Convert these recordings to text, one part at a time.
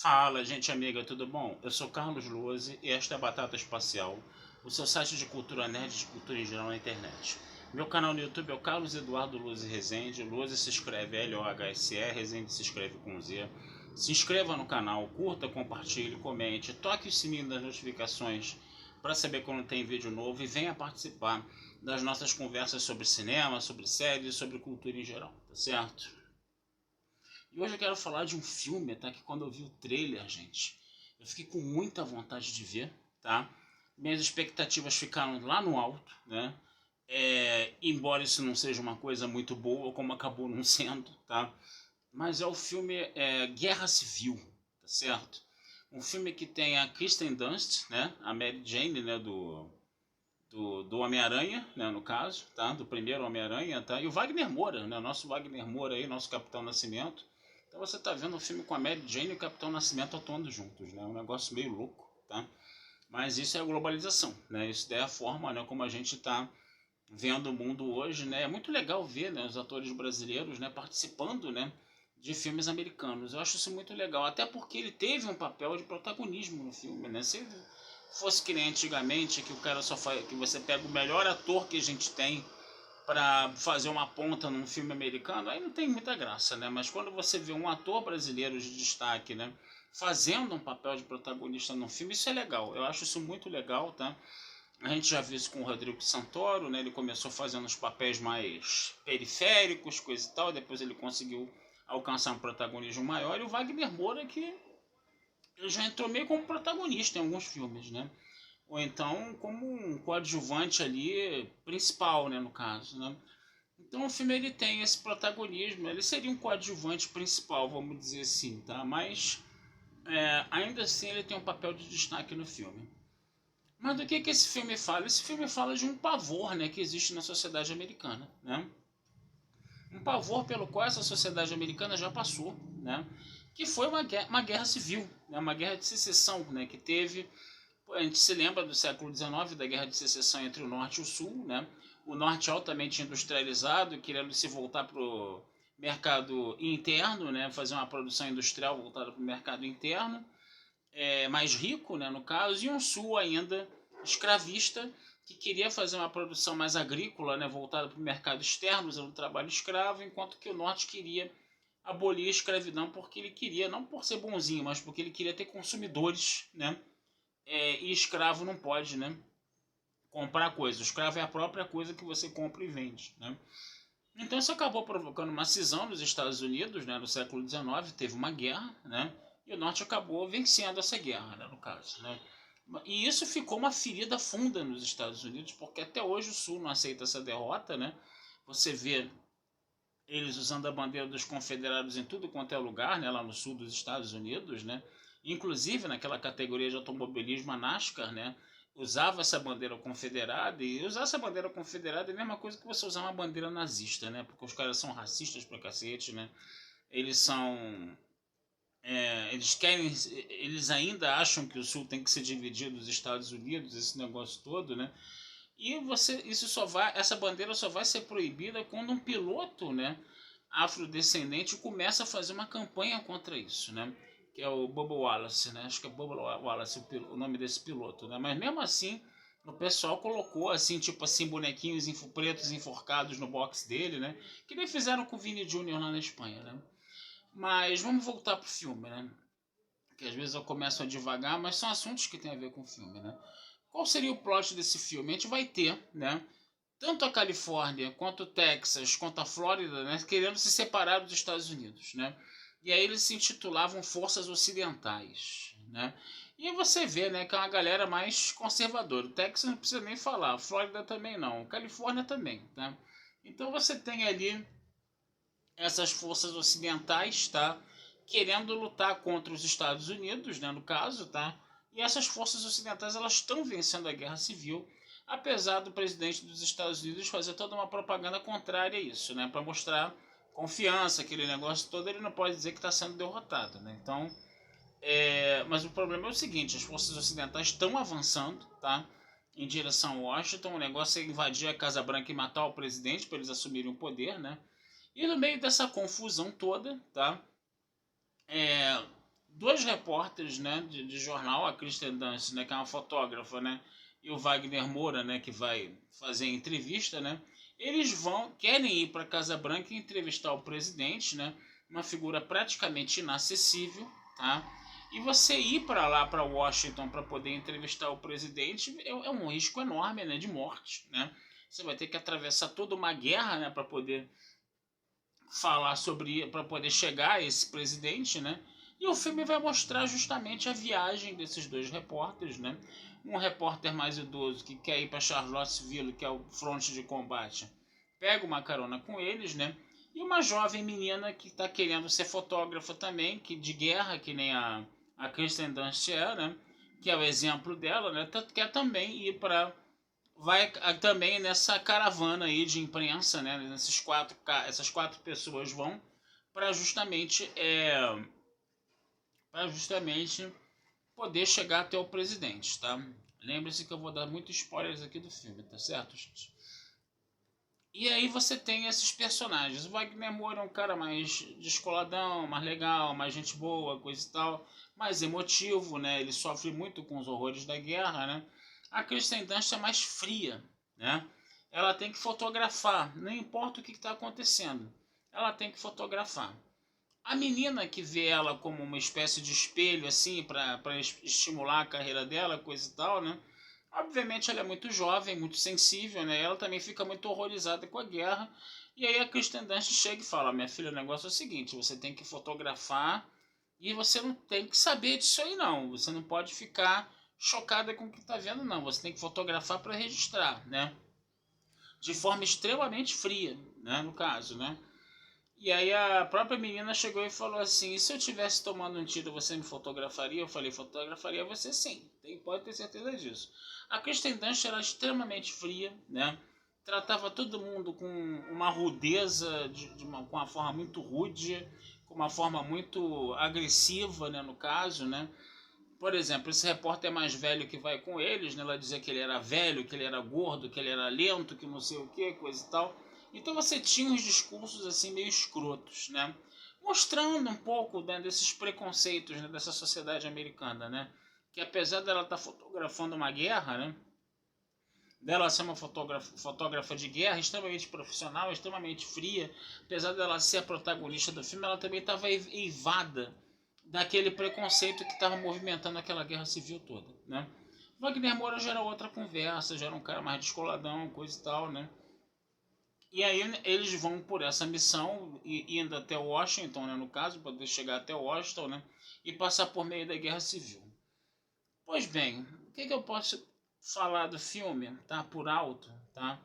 Fala, gente amiga, tudo bom? Eu sou Carlos Luzi e esta é a Batata Espacial, o seu site de cultura nerd e de cultura em geral na internet. Meu canal no YouTube é o Carlos Eduardo Luzi Rezende. Luzi se escreve L-O-H-S-E, Rezende se escreve com Z. Se inscreva no canal, curta, compartilhe, comente, toque o sininho das notificações para saber quando tem vídeo novo e venha participar das nossas conversas sobre cinema, sobre séries, sobre cultura em geral, tá certo? E hoje eu quero falar de um filme, tá? Que quando eu vi o trailer, gente, eu fiquei com muita vontade de ver, tá? Minhas expectativas ficaram lá no alto, né? Embora isso não seja uma coisa muito boa, como acabou não sendo, tá? Mas é o filme Guerra Civil, tá certo? Um filme que tem a Kristen Dunst, né? A Mary Jane, né? Do Homem-Aranha, né? No caso, tá? Do primeiro Homem-Aranha, tá? E o Wagner Moura, né? O nosso Wagner Moura aí, nosso Capitão Nascimento. Então você tá vendo um filme com a Mary Jane e o Capitão Nascimento atuando juntos, né? Um negócio meio louco, tá? Mas isso é a globalização, né? Isso é a forma, né, como a gente tá vendo o mundo hoje, né? É muito legal ver, né, os atores brasileiros, né, participando, né, de filmes americanos. Eu acho isso muito legal, até porque ele teve um papel de protagonismo no filme, né? Se fosse que nem antigamente, que o cara só faz, que você pega o melhor ator que a gente tem para fazer uma ponta num filme americano, aí não tem muita graça, né? Mas quando você vê um ator brasileiro de destaque, né, fazendo um papel de protagonista num filme, isso é legal. Eu acho isso muito legal, tá? A gente já viu isso com o Rodrigo Santoro, né? Ele começou fazendo os papéis mais periféricos, coisa e tal, depois ele conseguiu alcançar um protagonismo maior. E o Wagner Moura, que ele já entrou meio como protagonista em alguns filmes, né? Ou então como um coadjuvante ali principal, né, no caso, né? Então o filme ele tem esse protagonismo, ele seria um coadjuvante principal, vamos dizer assim, tá? Mas ainda assim ele tem um papel de destaque no filme. Mas do que esse filme fala? Esse filme fala de um pavor, né, que existe na sociedade americana, né? Um pavor pelo qual essa sociedade americana já passou, né? Que foi uma guerra civil, né? Uma guerra de secessão, né? Que teve. A gente se lembra do século XIX, da guerra de secessão entre o Norte e o Sul, né? O Norte altamente industrializado, querendo se voltar para o mercado interno, né? Fazer uma produção industrial voltada para o mercado interno, mais rico, né? No caso, e um Sul ainda escravista, que queria fazer uma produção mais agrícola, né? Voltada para o mercado externo, usando o trabalho escravo, enquanto que o Norte queria abolir a escravidão porque ele queria, não por ser bonzinho, mas porque ele queria ter consumidores, né? E escravo não pode, né, comprar coisa. O escravo é a própria coisa que você compra e vende, né? Então isso acabou provocando uma cisão nos Estados Unidos, né, no século XIX, teve uma guerra, né? E o Norte acabou vencendo essa guerra, né, no caso, né? E isso ficou uma ferida funda nos Estados Unidos, porque até hoje o Sul não aceita essa derrota, né? Você vê eles usando a bandeira dos confederados em tudo quanto é lugar, né, lá no sul dos Estados Unidos, né? Inclusive naquela categoria de automobilismo, a NASCAR, né, usava essa bandeira confederada, e usar essa bandeira confederada é a mesma coisa que você usar uma bandeira nazista, né? Porque os caras são racistas pra cacete, né? Eles são eles querem, eles ainda acham que o sul tem que ser dividido dos Estados Unidos, esse negócio todo, né? E essa bandeira só vai ser proibida quando um piloto, né, afrodescendente começa a fazer uma campanha contra isso, né? Que é o Bubba Wallace, né? Acho que é Bubba Wallace o nome desse piloto, né? Mas mesmo assim, o pessoal colocou assim, tipo assim, bonequinhos pretos enforcados no box dele, né? Que nem fizeram com o Vini Júnior lá na Espanha, né? Mas vamos voltar pro filme, né? Que às vezes eu começo a devagar, mas são assuntos que têm a ver com o filme, né? Qual seria o plot desse filme? A gente vai ter, né, tanto a Califórnia, quanto o Texas, quanto a Flórida, né, querendo se separar dos Estados Unidos, né? E aí eles se intitulavam Forças Ocidentais, né? E aí você vê, né, que é uma galera mais conservadora. O Texas não precisa nem falar, a Flórida também não, a Califórnia também, tá? Então você tem ali essas forças ocidentais, tá, querendo lutar contra os Estados Unidos, né, no caso, tá? E essas forças ocidentais elas estão vencendo a guerra civil, apesar do presidente dos Estados Unidos fazer toda uma propaganda contrária a isso, né, para mostrar confiança, aquele negócio todo, ele não pode dizer que está sendo derrotado, né? Então, mas o problema é o seguinte: as forças ocidentais estão avançando, tá? Em direção a Washington. O negócio é invadir a Casa Branca e matar o presidente para eles assumirem o poder, né? E no meio dessa confusão toda, tá? É, dois repórteres, né, de jornal, a Kristen Dunst, né, que é uma fotógrafa, né, e o Wagner Moura, né, que vai fazer a entrevista, né, eles querem ir para a Casa Branca e entrevistar o presidente, né, uma figura praticamente inacessível, tá? E você ir para lá, para Washington, para poder entrevistar o presidente, é um risco enorme, né, de morte, né? Você vai ter que atravessar toda uma guerra, né, para poder falar sobre, para poder chegar a esse presidente, né? E o filme vai mostrar justamente a viagem desses dois repórteres, né? Um repórter mais idoso que quer ir para Charlottesville, que é o fronte de combate, pega uma carona com eles, né? E uma jovem menina que está querendo ser fotógrafa também, que de guerra, que nem a Kristen Dunst é, né? Que é o exemplo dela, né? Quer também ir para vai também nessa caravana aí de imprensa, né? Essas quatro pessoas vão para justamente poder chegar até o presidente, tá? Lembre-se que eu vou dar muitos spoilers aqui do filme, tá certo, gente? E aí você tem esses personagens. O Wagner Moura é um cara mais descoladão, mais legal, mais gente boa, coisa e tal, mais emotivo, né? Ele sofre muito com os horrores da guerra, né? A Kristen Dunst é mais fria, né? Ela tem que fotografar, não importa o que está acontecendo, ela tem que fotografar. A menina que vê ela como uma espécie de espelho, assim, para estimular a carreira dela, coisa e tal, né? Obviamente ela é muito jovem, muito sensível, né? Ela também fica muito horrorizada com a guerra. E aí a Kristen Dunst chega e fala: minha filha, o negócio é o seguinte, você tem que fotografar e você não tem que saber disso aí não. Você não pode ficar chocada com o que está vendo não. Você tem que fotografar para registrar, né? De forma extremamente fria, né? No caso, né? E aí a própria menina chegou e falou assim: e se eu tivesse tomando um tiro, você me fotografaria? Eu falei: fotografaria você sim, pode ter certeza disso. A Kristen Dunst era extremamente fria, né? Tratava todo mundo com uma rudeza, com uma forma muito rude, com uma forma muito agressiva, né, no caso, né? Por exemplo, esse repórter mais velho que vai com eles, né, ela dizia que ele era velho, que ele era gordo, que ele era lento, que não sei o que, coisa e tal. Então você tinha uns discursos assim meio escrotos, né? Mostrando um pouco, né, desses preconceitos, né, dessa sociedade americana, né? Que apesar dela estar fotografando uma guerra, né? Dela ser uma fotógrafa de guerra, extremamente profissional, extremamente fria, apesar dela ser a protagonista do filme, ela também estava eivada daquele preconceito que estava movimentando aquela guerra civil toda, né? Wagner Moura já era outra conversa, já era um cara mais descoladão, coisa e tal, né? E aí eles vão por essa missão, indo até Washington, né, no caso, para poder chegar até Washington, né, e passar por meio da guerra civil. Pois bem, o que eu posso falar do filme, tá, por alto, tá,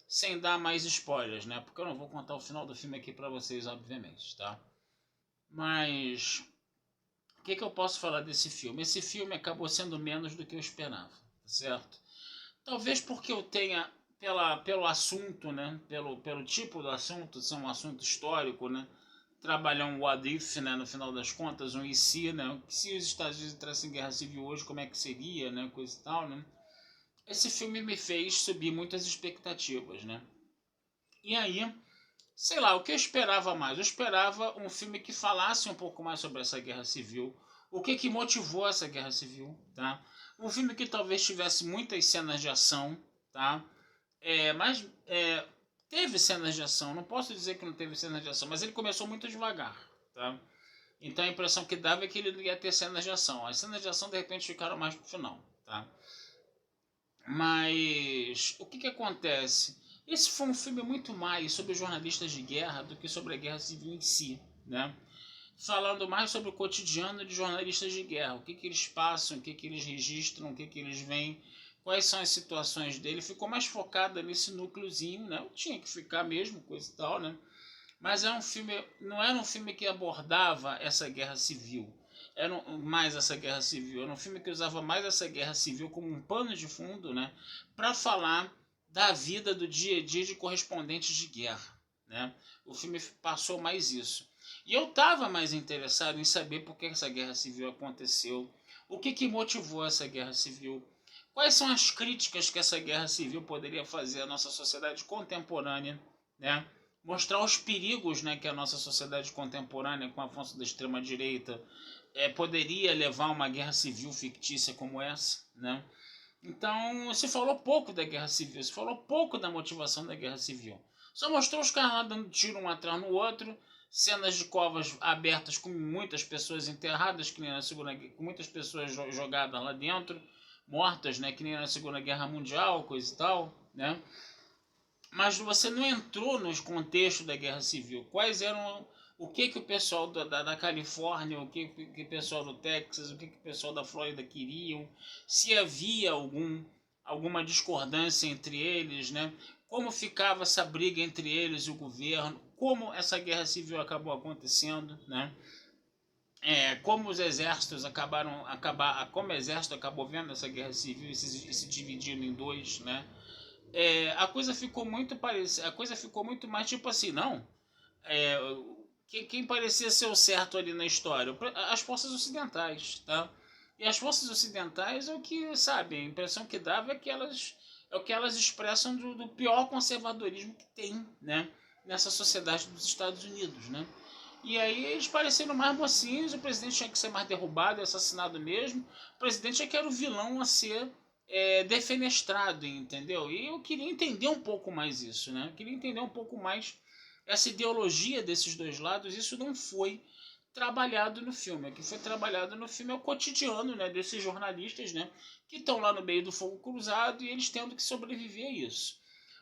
sem dar mais spoilers, né, porque eu não vou contar o final do filme aqui para vocês, obviamente, tá? Mas o que eu posso falar desse filme? Esse filme acabou sendo menos do que eu esperava, certo? Talvez porque eu tenha, pelo assunto, né? Pelo tipo do assunto, ser um assunto histórico, né? Trabalhar um what if, né? No final das contas, um e se, né? Se os Estados Unidos entrassem em guerra civil hoje, como é que seria, né? Coisa e tal, né? Esse filme me fez subir muitas expectativas, né? E aí, sei lá, o que eu esperava mais? Eu esperava um filme que falasse um pouco mais sobre essa guerra civil. O que motivou essa guerra civil, tá? Um filme que talvez tivesse muitas cenas de ação, tá? Mas teve cenas de ação. Não posso dizer que não teve cenas de ação, mas ele começou muito devagar, tá? Então a impressão que dava é que ele não ia ter cenas de ação. As cenas de ação de repente ficaram mais pro final, tá? Mas o que acontece? Esse foi um filme muito mais sobre jornalistas de guerra do que sobre a guerra civil em si, né? Falando mais sobre o cotidiano de jornalistas de guerra, o que eles passam, o que eles registram, o que eles veem, quais são as situações dele. Ficou mais focada nesse núcleozinho, né? Tinha que ficar mesmo, coisa e tal, né? Mas é um filme, não era um filme que abordava essa guerra civil. Mais essa guerra civil. Era um filme que usava mais essa guerra civil como um pano de fundo, né? Para falar da vida do dia a dia de correspondentes de guerra, né? O filme passou mais isso. E eu estava mais interessado em saber por que essa guerra civil aconteceu, o que motivou essa guerra civil, quais são as críticas que essa guerra civil poderia fazer à nossa sociedade contemporânea, né? mostrar os perigos, né, que a nossa sociedade contemporânea, com o avanço da extrema-direita, poderia levar a uma guerra civil fictícia como essa, né? Então, se falou pouco da guerra civil, se falou pouco da motivação da guerra civil. Só mostrou os caras lá dando tiro um atrás no outro, cenas de covas abertas com muitas pessoas enterradas, que nem na Segunda Guerra, com muitas pessoas jogadas lá dentro, mortas, né, que nem na Segunda Guerra Mundial, coisa e tal, né? Mas você não entrou nos contextos da guerra civil. Quais eram o que o pessoal da Califórnia, o que o pessoal do Texas, o que o pessoal da Flórida queriam, se havia alguma discordância entre eles, né? Como ficava essa briga entre eles e o governo, como essa guerra civil acabou acontecendo, né? Como os exércitos como o exército acabou vendo essa guerra civil e se dividindo em dois, né? A coisa ficou muito parecida, a coisa ficou muito mais tipo assim, não. É, quem parecia ser o certo ali na história? As forças ocidentais, tá? E as forças ocidentais é o que, sabe, a impressão que dava é o que elas expressam do pior conservadorismo que tem, né, nessa sociedade dos Estados Unidos, né? E aí eles pareceram mais mocinhos, o presidente tinha que ser mais derrubado e assassinado mesmo. O presidente é que era o vilão a ser defenestrado, entendeu? E eu queria entender um pouco mais isso, né? Eu queria entender um pouco mais essa ideologia desses dois lados. Isso não foi trabalhado no filme. O que foi trabalhado no filme é o cotidiano, né, desses jornalistas, né, que estão lá no meio do fogo cruzado e eles tendo que sobreviver a isso.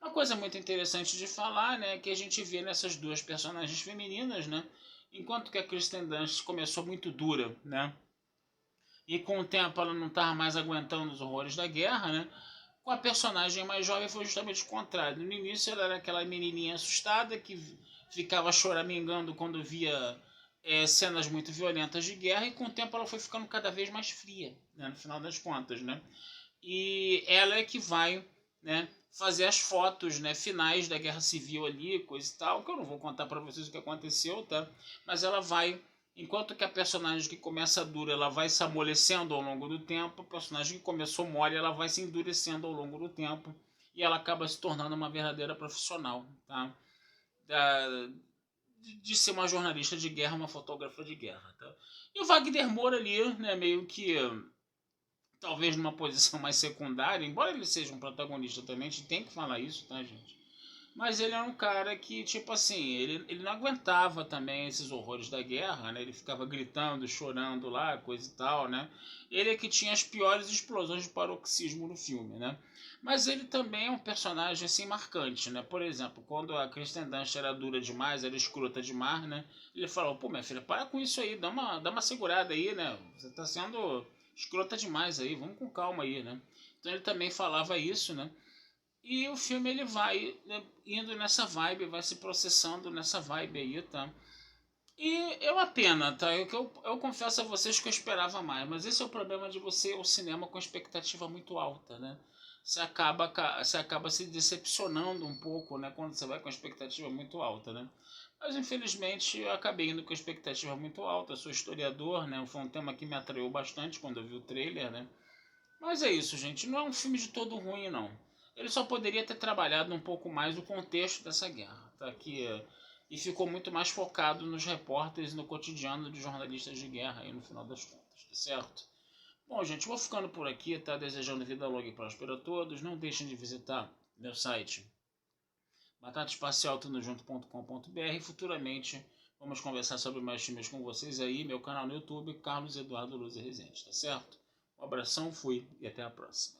Uma coisa muito interessante de falar, né, é que a gente vê nessas duas personagens femininas, né, enquanto que a Kristen Dunst começou muito dura, né, e com o tempo ela não estava mais aguentando os horrores da guerra, né, com a personagem mais jovem foi justamente o contrário. No início ela era aquela menininha assustada que ficava choramingando quando via cenas muito violentas de guerra, e com o tempo ela foi ficando cada vez mais fria, né, no final das contas, né? E ela é que vai, né, fazer as fotos, né, finais da Guerra Civil ali, coisa e tal, que eu não vou contar para vocês o que aconteceu, tá? Mas ela vai, enquanto que a personagem que começa dura, ela vai se amolecendo ao longo do tempo, a personagem que começou mole, ela vai se endurecendo ao longo do tempo, e ela acaba se tornando uma verdadeira profissional, tá? De ser uma jornalista de guerra, uma fotógrafa de guerra, tá? E o Wagner Moura ali, né, meio que talvez numa posição mais secundária, embora ele seja um protagonista também, a gente tem que falar isso, tá, gente? Mas ele é um cara que, tipo assim, ele não aguentava também esses horrores da guerra, né? Ele ficava gritando, chorando lá, coisa e tal, né? Ele é que tinha as piores explosões de paroxismo no filme, né? Mas ele também é um personagem, assim, marcante, né? Por exemplo, quando a Kristen Dunst era dura demais, era escrota demais, né? Ele falou, pô, minha filha, para com isso aí, dá uma segurada aí, né? Você tá sendo escrota demais aí, vamos com calma aí, né? Então ele também falava isso, né? E o filme ele vai, né, indo nessa vibe, vai se processando nessa vibe aí, tá? E é uma pena, tá? Eu confesso a vocês que eu esperava mais, mas esse é o problema de você ir ao cinema com expectativa muito alta, né? Você acaba se decepcionando um pouco, né? Quando você vai com expectativa muito alta, né? Mas infelizmente eu acabei indo com expectativa muito alta. Eu sou historiador, né? Foi um tema que me atraiu bastante quando eu vi o trailer, né? Mas é isso, gente. Não é um filme de todo ruim, não. Ele só poderia ter trabalhado um pouco mais o contexto dessa guerra, tá? E ficou muito mais focado nos repórteres e no cotidiano de jornalistas de guerra aí no final das contas, tá certo? Bom, gente, vou ficando por aqui, tá? Desejando vida longa e próspera a todos. Não deixem de visitar meu site batataespacialtudojunto.com.br e futuramente vamos conversar sobre mais filmes com vocês aí, meu canal no YouTube, Carlos Eduardo Luz Rezende, tá certo? Um abração, fui e até a próxima.